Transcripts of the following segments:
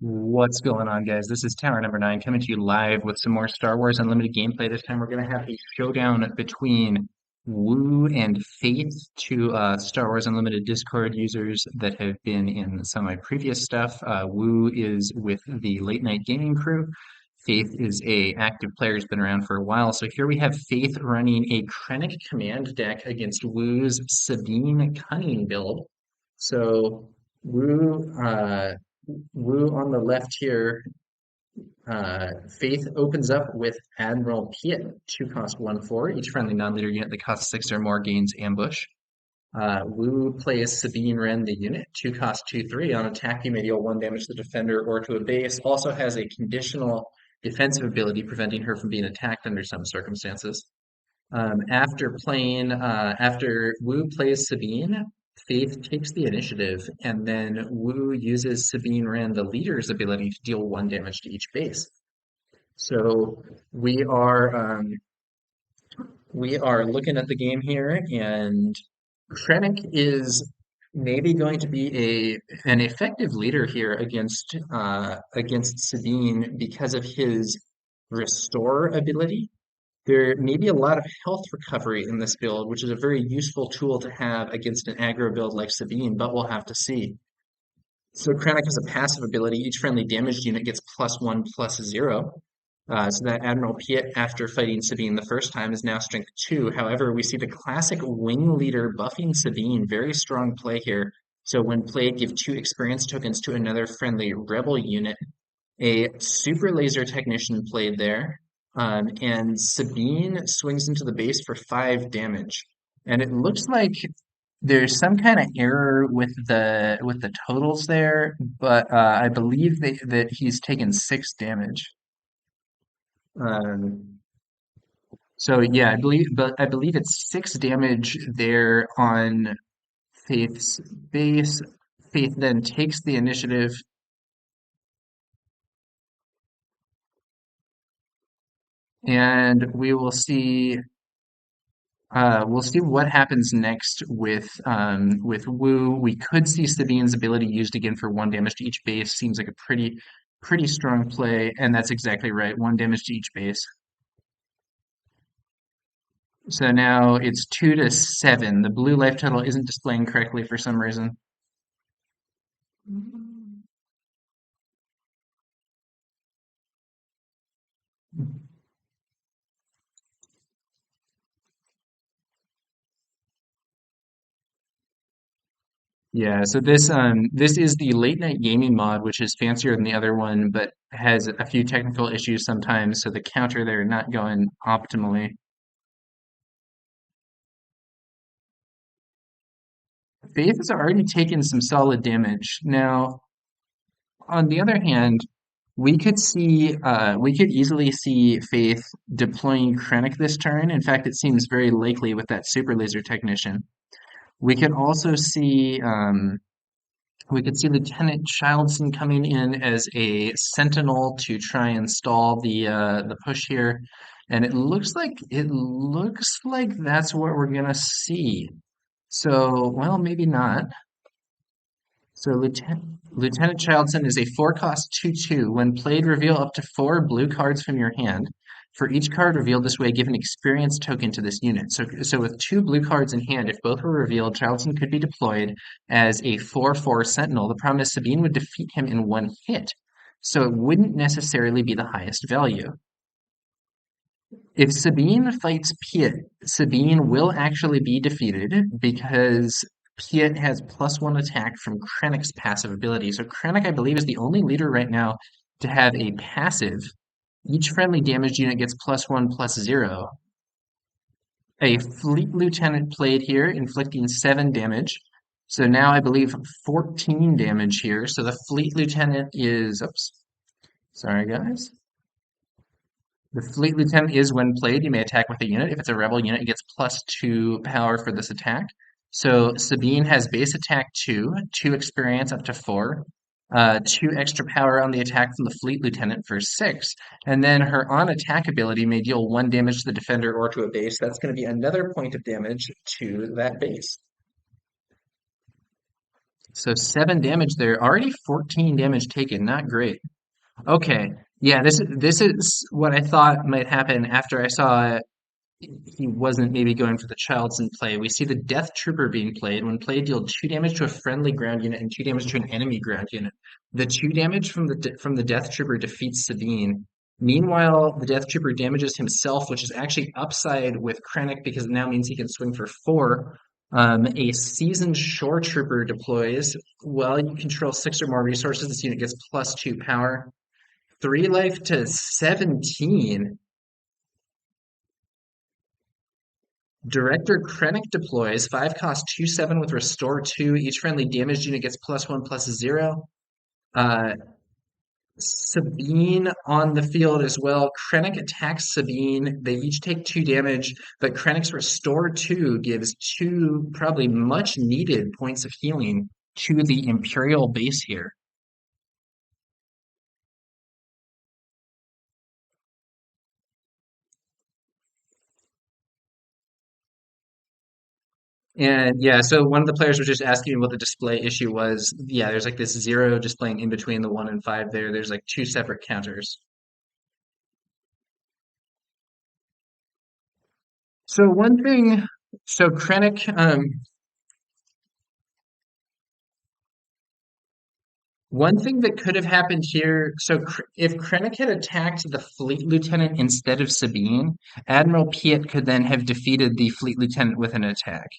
What's going on, guys? This is Tower number 9 coming to you live with some more Star Wars Unlimited gameplay. This time we're going to have a showdown between Woo and Faith, two Star Wars Unlimited Discord users that have been in some of my previous stuff. Woo is with the Late Night Gaming crew. Faith is a active player who's been around for a while. So here we have Faith running a Krennic command deck against Woo's Sabine Cunning build. So Woo, uh, Woo on the left here. Faith opens up with Admiral Piet, 2 cost 1/4. Each friendly non-leader unit that costs 6 or more gains ambush. Woo plays Sabine Wren, the unit, 2 cost 2/3. On attack, you may deal 1 damage to the defender or to a base. Also has a conditional defensive ability preventing her from being attacked under some circumstances. After Wu plays Sabine, Faith takes the initiative, and then Wu uses Sabine Wren, the leader's ability, to deal 1 damage to each base. So we are looking at the game here, and Krennic is maybe going to be an effective leader here against Sabine because of his restore ability. There may be a lot of health recovery in this build, which is a very useful tool to have against an aggro build like Sabine, but we'll have to see. So Krennic has a passive ability. Each friendly damaged unit gets +1/+0. So that Admiral Piet, after fighting Sabine the first time, is now strength 2. However, we see the classic wing leader buffing Sabine. Very strong play here. So when played, give 2 experience tokens to another friendly rebel unit. A super laser technician played there. And Sabine swings into the base for 5 damage. And it looks like there's some kind of error with the totals there, but I believe that he's taken 6 damage. Um, so yeah, I believe it's 6 damage there on Faith's base. Faith then takes the initiative, and we'll see what happens next with Wu. We could see Sabine's ability used again for 1 damage to each base. Seems like a pretty strong play, and that's exactly right. 1 damage to each base. So now it's 2-7. The blue life total isn't displaying correctly for some reason. Yeah, so this is the late night gaming mod, which is fancier than the other one, but has a few technical issues sometimes, so the counter there not going optimally. Faith has already taken some solid damage. Now, on the other hand, we could easily see Faith deploying Krennic this turn. In fact, it seems very likely with that super laser technician. We could also see we could see Lieutenant Childson coming in as a sentinel to try and stall the push here. And it looks like that's what we're gonna see. So, well, maybe not. So Lieutenant Childson is a 4 cost 2/2. When played, reveal up to 4 blue cards from your hand. For each card revealed this way, give an experience token to this unit. So with 2 blue cards in hand, if both were revealed, Childson could be deployed as a 4/4 Sentinel. The problem is Sabine would defeat him in 1 hit, so it wouldn't necessarily be the highest value. If Sabine fights Piet, Sabine will actually be defeated because Piet has +1 attack from Krennic's passive ability. So Krennic, I believe, is the only leader right now to have a passive. Each friendly damaged unit gets +1/+0. A Fleet Lieutenant played here, inflicting 7 damage. So now I believe 14 damage here. So the Fleet Lieutenant is, oops, sorry guys. The Fleet Lieutenant is when played, you may attack with a unit. If it's a rebel unit, it gets +2 power for this attack. So Sabine has base attack 2, 2 experience up to 4, 2 extra power on the attack from the Fleet Lieutenant for 6, and then her on attack ability may deal 1 damage to the defender or to a base. That's going to be another point of damage to that base. So 7 damage there. Already 14 damage taken. Not great. Okay. Yeah, this is what I thought might happen after I saw he wasn't maybe going for the child's in play. We see the Death Trooper being played. When played, deal 2 damage to a friendly ground unit and 2 damage to an enemy ground unit. The 2 damage from the Death Trooper defeats Sabine. Meanwhile, the Death Trooper damages himself, which is actually upside with Krennic because it now means he can swing for 4. A seasoned Shore Trooper deploys. While you control 6 or more resources, this unit gets +2 power. 3 life to 17. Director Krennic deploys. 5 cost 2/7 with Restore 2. Each friendly damaged unit gets +1/+0. Uh, Sabine on the field as well. Krennic attacks Sabine. They each take 2 damage, but Krennic's Restore 2 gives 2 probably much needed points of healing to the Imperial base here. And yeah, so one of the players was just asking what the display issue was. Yeah, there's like this 0 displaying in between the 1 and 5 there. There's like 2 separate counters. So one thing, so Krennic, one thing that could have happened here, so if Krennic had attacked the Fleet Lieutenant instead of Sabine, Admiral Piet could then have defeated the Fleet Lieutenant with an attack.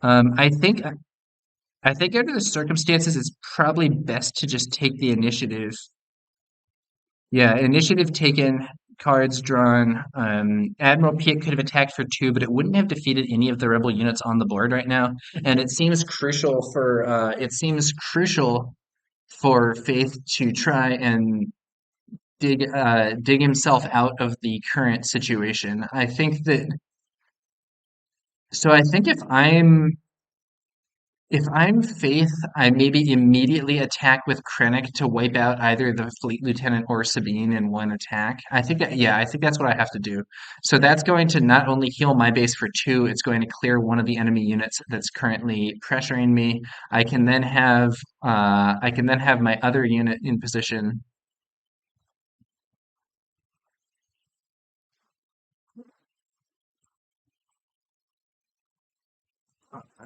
I think under the circumstances, it's probably best to just take the initiative. Yeah, initiative taken, cards drawn. Admiral Piet could have attacked for 2, but it wouldn't have defeated any of the rebel units on the board right now. And it seems crucial for Faith to try and dig himself out of the current situation. I think if I'm Faith, I maybe immediately attack with Krennic to wipe out either the Fleet Lieutenant or Sabine in one attack. I think that's what I have to do. So that's going to not only heal my base for 2, it's going to clear one of the enemy units that's currently pressuring me. I can then have my other unit in position.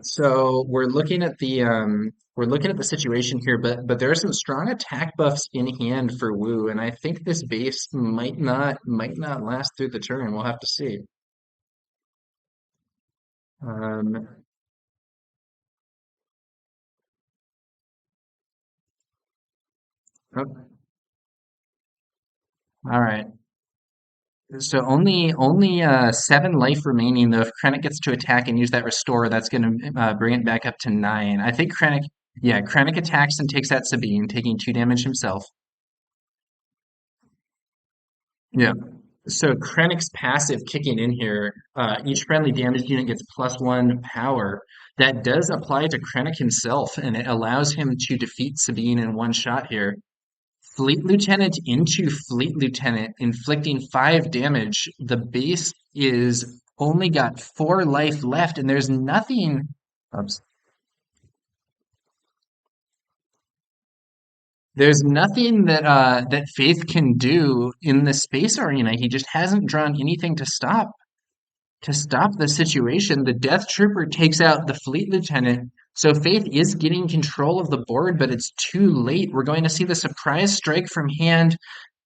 So we're looking at the situation here, but there are some strong attack buffs in hand for Wu, and I think this base might not last through the turn. We'll have to see. Um, oh, all right. So only 7 life remaining though. If Krennic gets to attack and use that restore, that's going to bring it back up to 9. I think Krennic attacks and takes out Sabine, taking 2 damage himself. Yeah. So Krennic's passive kicking in here, each friendly damage unit gets +1 power. That does apply to Krennic himself, and it allows him to defeat Sabine in one shot here. Fleet Lieutenant into Fleet Lieutenant, inflicting 5 damage. The base is only got 4 life left, and there's nothing. Oops. There's nothing that Faith can do in the space arena. He just hasn't drawn anything to stop the situation. The Death Trooper takes out the Fleet Lieutenant. So Faith is getting control of the board, but it's too late. We're going to see the surprise strike from hand,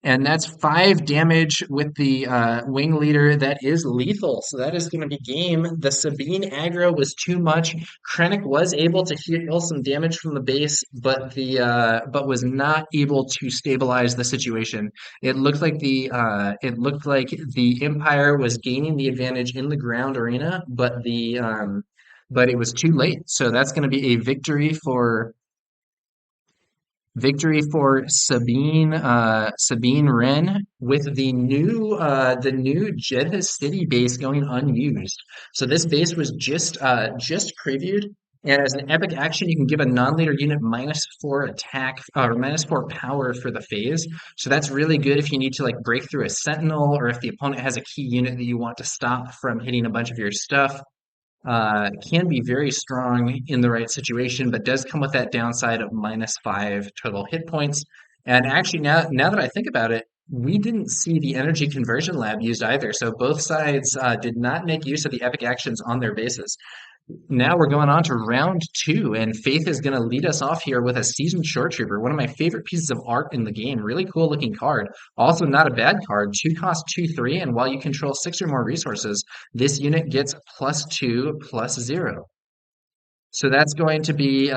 and that's 5 damage with the wing leader. That is lethal. So that is going to be game. The Sabine aggro was too much. Krennic was able to heal some damage from the base, but was not able to stabilize the situation. It looked like the Empire was gaining the advantage in the ground arena, but it was too late. So that's going to be a victory for Sabine Wren with the new Jeddah City base going unused. So this base was just previewed, and as an epic action, you can give a non-leader unit -4 attack or -4 power for the phase. So that's really good if you need to like break through a Sentinel or if the opponent has a key unit that you want to stop from hitting a bunch of your stuff. can be very strong in the right situation, but does come with that downside of -5 total hit points. And actually, now that I think about it, we didn't see the energy conversion lab used either. So both sides did not make use of the epic actions on their bases. Now we're going on to round two, and Faith is going to lead us off here with a Seasoned Shore Trooper, one of my favorite pieces of art in the game. Really cool looking card. Also, not a bad card. Two cost, 2/3, and while you control six or more resources, this unit gets +2, +0. So that's going to be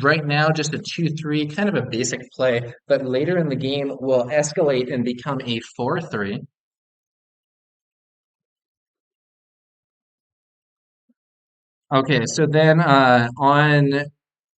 right now just a 2/3, kind of a basic play, but later in the game will escalate and become a 4/3. Okay, so then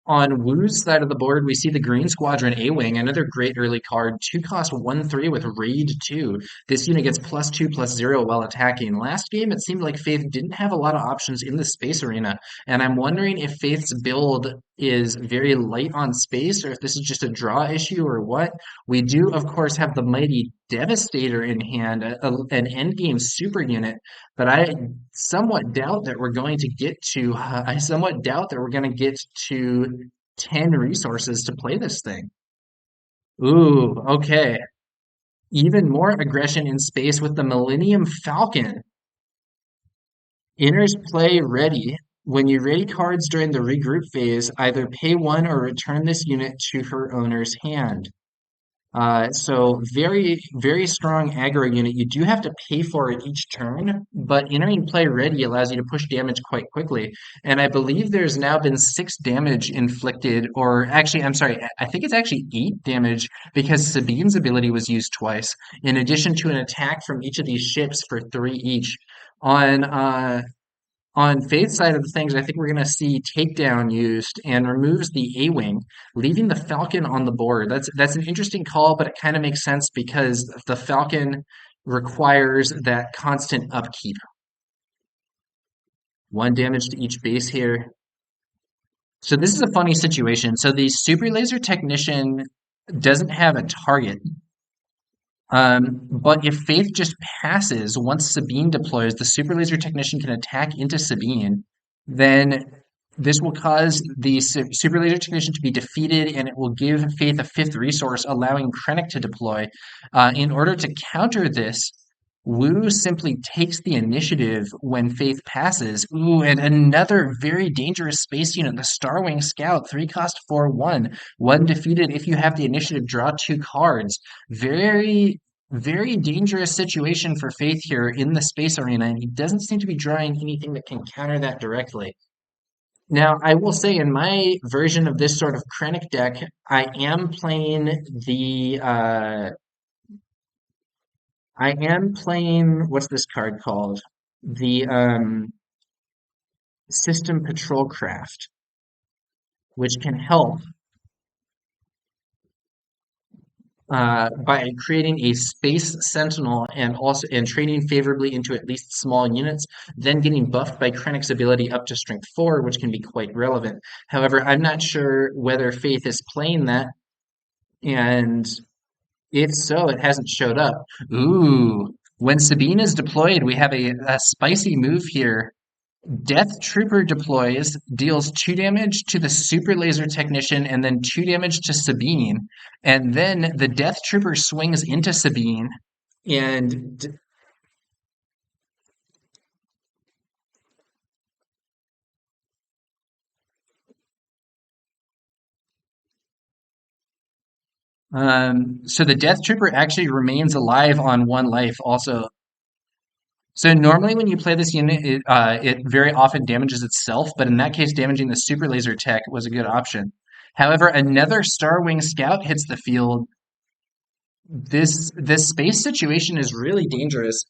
on Wu's side of the board, we see the Green Squadron A-Wing, another great early card. Two cost 1/3 with Raid 2. This unit gets +2, +0 while attacking. Last game, it seemed like Faith didn't have a lot of options in the space arena, and I'm wondering if Faith's build is very light on space, or if this is just a draw issue, or what. We do, of course, have the mighty Devastator in hand, an endgame super unit, but I somewhat doubt that we're going to get to 10 resources to play this thing. Ooh, okay. Even more aggression in space with the Millennium Falcon. Enters play ready. When you ready cards during the regroup phase, either pay one or return this unit to her owner's hand. So very, very strong aggro unit. You do have to pay for it each turn, but entering play ready allows you to push damage quite quickly. And I believe there's now been 6 damage inflicted, or actually, I'm sorry, I think it's actually 8 damage because Sabine's ability was used twice, in addition to an attack from each of these ships for 3 each. On on Faith's side of the things, I think we're going to see Takedown used and removes the A-Wing, leaving the Falcon on the board. That's an interesting call, but it kind of makes sense because the Falcon requires that constant upkeep. 1 damage to each base here. So this is a funny situation. So the Super Laser Technician doesn't have a target. But if Faith just passes once Sabine deploys, the Super Laser Technician can attack into Sabine. Then this will cause the Super Laser Technician to be defeated, and it will give Faith a fifth resource, allowing Krennic to deploy. In order to counter this, Wu simply takes the initiative when Faith passes. Ooh, and another very dangerous space unit, the Starwing Scout, 3 cost 4/1. One defeated if you have the initiative, draw 2 cards. Very, very dangerous situation for Faith here in the space arena, and he doesn't seem to be drawing anything that can counter that directly. Now, I will say in my version of this sort of Krennic deck, I am playing, what's this card called? The System Patrol Craft, which can help by creating a space sentinel and trading favorably into at least small units, then getting buffed by Krennic's ability up to strength 4, which can be quite relevant. However, I'm not sure whether Faith is playing that, and if so, it hasn't showed up. Ooh, when Sabine is deployed, we have a spicy move here. Death Trooper deploys, deals 2 damage to the Super Laser Technician and then 2 damage to Sabine. And then the Death Trooper swings into Sabine. And so the Death Trooper actually remains alive on 1 life also. So normally when you play this unit, it very often damages itself, but in that case, damaging the Super Laser Tech was a good option. However, another Starwing Scout hits the field. This space situation is really dangerous.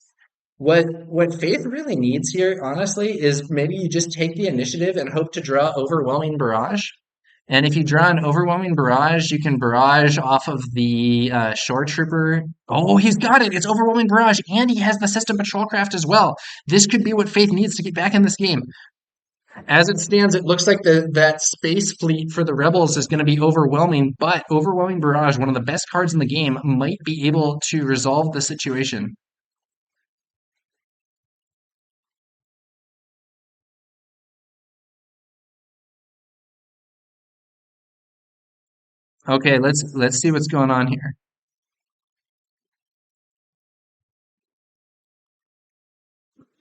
What Faith really needs here, honestly, is maybe you just take the initiative and hope to draw overwhelming barrage. And if you draw an overwhelming barrage, you can barrage off of the shore trooper. Oh, he's got it! It's overwhelming barrage, and he has the system patrol craft as well. This could be what Faith needs to get back in this game. As it stands, it looks like that space fleet for the rebels is going to be overwhelming, but overwhelming barrage, one of the best cards in the game, might be able to resolve the situation. Okay, let's see what's going on here.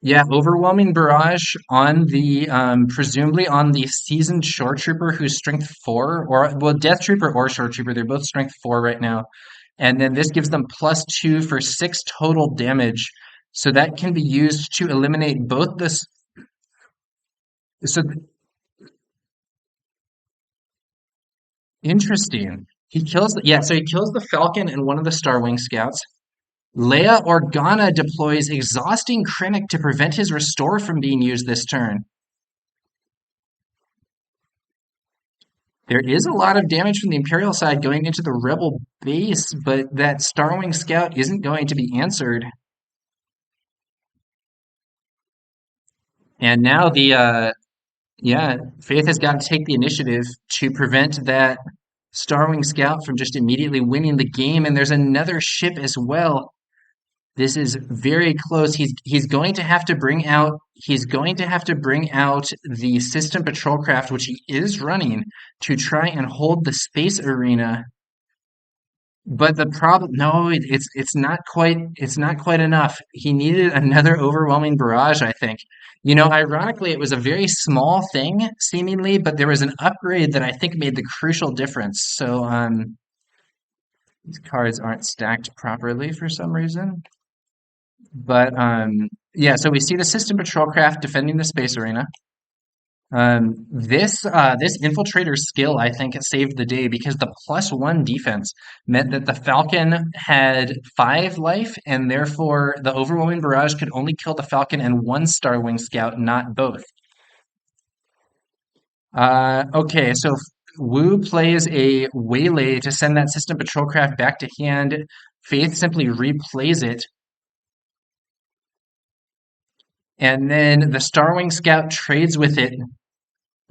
Yeah, overwhelming barrage on the presumably on the seasoned shore trooper who's strength 4, or well, death trooper or shore trooper, they're both strength 4 right now. And then this gives them +2 for 6 total damage. So that can be used to eliminate both this. So interesting. So he kills the Falcon and one of the Star Wing scouts. Leia Organa deploys exhausting Krennic to prevent his restore from being used this turn. There is a lot of damage from the Imperial side going into the Rebel base, but that Starwing Scout isn't going to be answered. And now yeah, Faith has got to take the initiative to prevent that Starwing Scout from just immediately winning the game. And there's another ship as well. This is very close. He's going to have to bring out the system patrol craft, which he is running, to try and hold the space arena. But the problem, no, it's not quite enough. He needed another overwhelming barrage, I think. You know, ironically, it was a very small thing, seemingly, but there was an upgrade that I think made the crucial difference. So, these cards aren't stacked properly for some reason. But yeah, so we see the system patrol craft defending the space arena. This infiltrator skill, I think, saved the day because the +1 defense meant that the Falcon had 5 life, and therefore the overwhelming barrage could only kill the Falcon and one Starwing Scout, not both. Okay, so Wu plays a waylay to send that system patrol craft back to hand. Faith simply replays it, and then the Starwing Scout trades with it.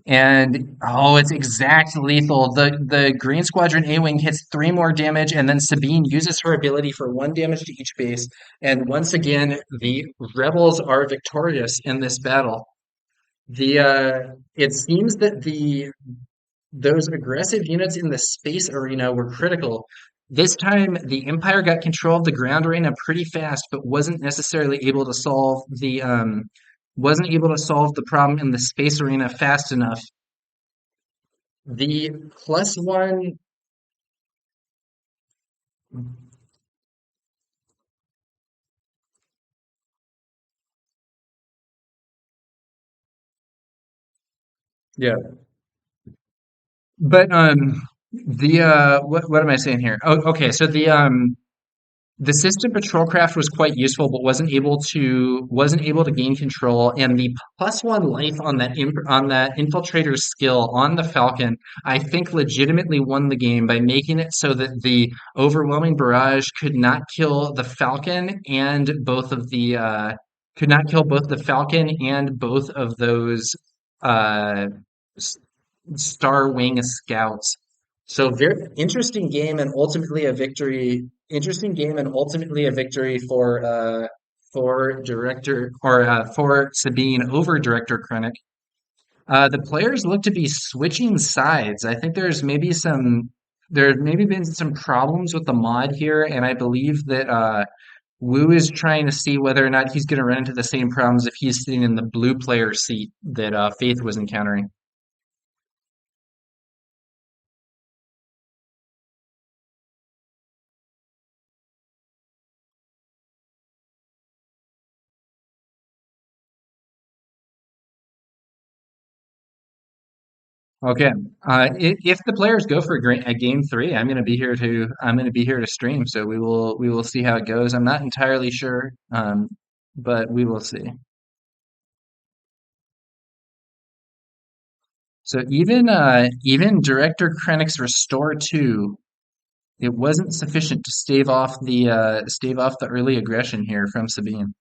And oh, it's exact lethal. The Green Squadron A-Wing hits 3 more damage, and then Sabine uses her ability for 1 damage to each base. And once again, the rebels are victorious in this battle. It seems that the those aggressive units in the space arena were critical. This time, the Empire got control of the ground arena pretty fast, but wasn't able to solve the problem in the space arena fast enough. The +1, yeah. But what am I saying here? Oh, okay. So the system patrol craft was quite useful, but wasn't able to gain control. And the +1 life on on that infiltrator skill on the Falcon, I think, legitimately won the game by making it so that the overwhelming barrage could not kill both the Falcon and both of those uh, s- Star Wing scouts. So very interesting game and ultimately a victory. Interesting game and ultimately a victory for Sabine over director Krennic. The players look to be switching sides. I think there's maybe been some problems with the mod here, and I believe that Wu is trying to see whether or not he's going to run into the same problems if he's sitting in the blue player seat that Faith was encountering. Okay. If the players go for a game three, I'm gonna be here to stream. So we will see how it goes. I'm not entirely sure, but we will see. So even Director Krennic's Restore 2, it wasn't sufficient to stave off the early aggression here from Sabine.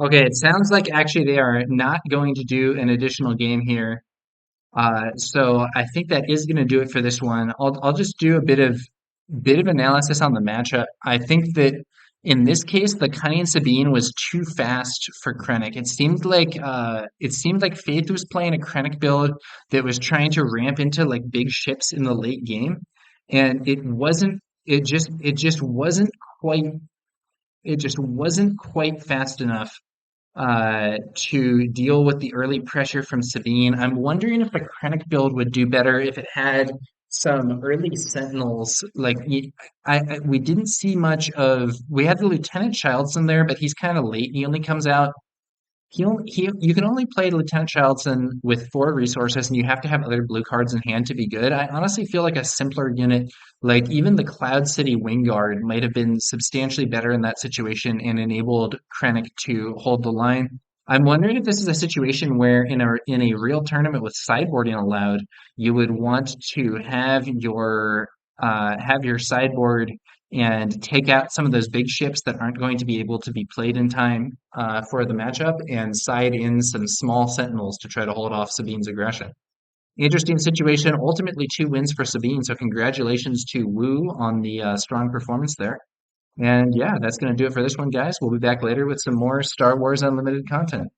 Okay, it sounds like actually they are not going to do an additional game here. So I think that is going to do it for this one. I'll just do a bit of analysis on the matchup. I think that in this case, the Cunning Sabine was too fast for Krennic. It seemed like Faith was playing a Krennic build that was trying to ramp into like big ships in the late game, and it wasn't. It just wasn't quite. It just wasn't quite fast enough to deal with the early pressure from Sabine. I'm wondering if the Krennic build would do better if it had some early Sentinels. We didn't see much of. We had the Lieutenant Childson there, but he's kind of late. He only comes out you can only play Lieutenant Childson with 4 resources, and you have to have other blue cards in hand to be good. I honestly feel like a simpler unit, like even the Cloud City Wingguard, might have been substantially better in that situation and enabled Krennic to hold the line. I'm wondering if this is a situation where in a real tournament with sideboarding allowed, you would want to have your sideboard and take out some of those big ships that aren't going to be able to be played in time for the matchup and side in some small sentinels to try to hold off Sabine's aggression. Interesting situation. Ultimately, 2 wins for Sabine. So congratulations to Wu on the strong performance there. And yeah, that's going to do it for this one, guys. We'll be back later with some more Star Wars Unlimited content.